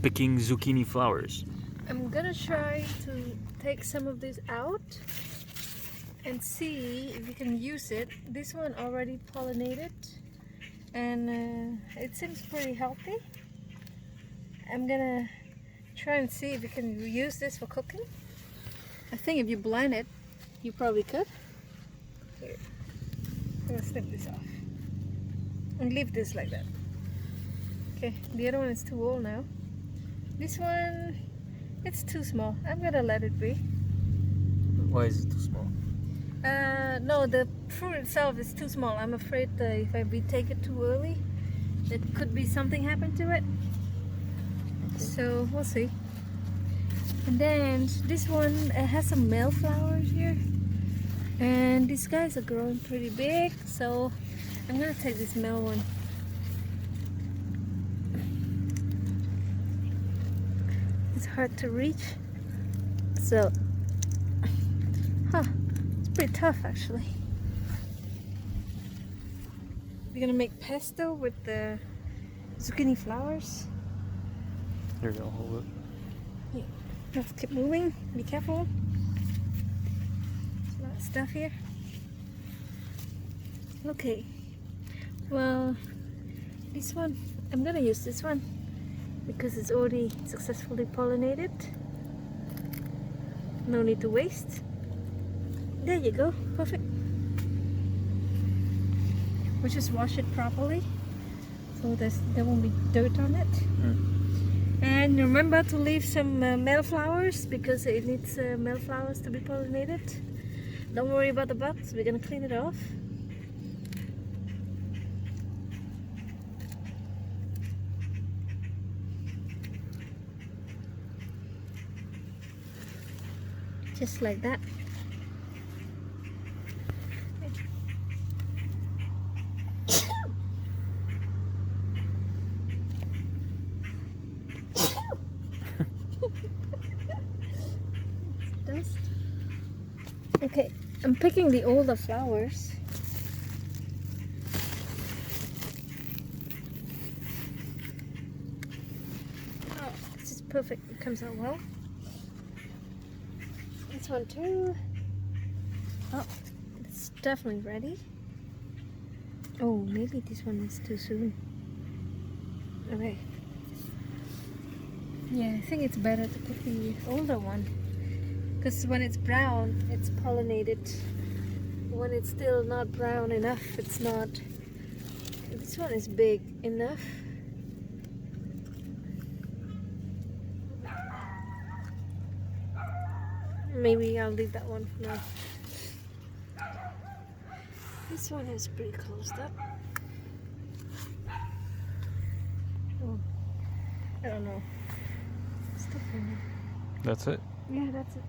picking zucchini flowers. I'm gonna try to take some of this out and see if we can use it. This one already pollinated and it seems pretty healthy. I'm gonna try and see if we can use this for cooking. I think if you blend it, you probably could. Here. I'm gonna snip this off and leave this like that. Okay, the other one is too old now. This one, it's too small. I'm gonna let it be. Why is it too small? No, the fruit itself is too small. I'm afraid that if we take it too early, it could be something happen to it. So we'll see. And then this one has some male flowers here, and these guys are growing pretty big. So I'm gonna take this male one. It's hard to reach, so it's pretty tough actually. We're gonna make pesto with the zucchini flowers. Here we go, hold it. Yeah. Let's keep moving, be careful. There's a lot of stuff here. Okay, well, this one, I'm gonna use this one because it's already successfully pollinated. No need to waste. There you go, perfect. We'll just wash it properly so there won't be dirt on it. And remember to leave some male flowers because it needs male flowers to be pollinated. Don't worry about the bugs, we're gonna clean it off. Just like that. Dust. Okay, I'm picking the older flowers. Oh, this is perfect. It comes out well. This one too. Oh, it's definitely ready. Oh, maybe this one is too soon. Okay. Yeah, I think it's better to pick the older one because when it's brown, it's pollinated. When it's still not brown enough, it's not. This one is big enough. Maybe I'll leave that one for now. This one is pretty closed up. Oh, I don't know. Stop for now. That's it? Yeah, that's it.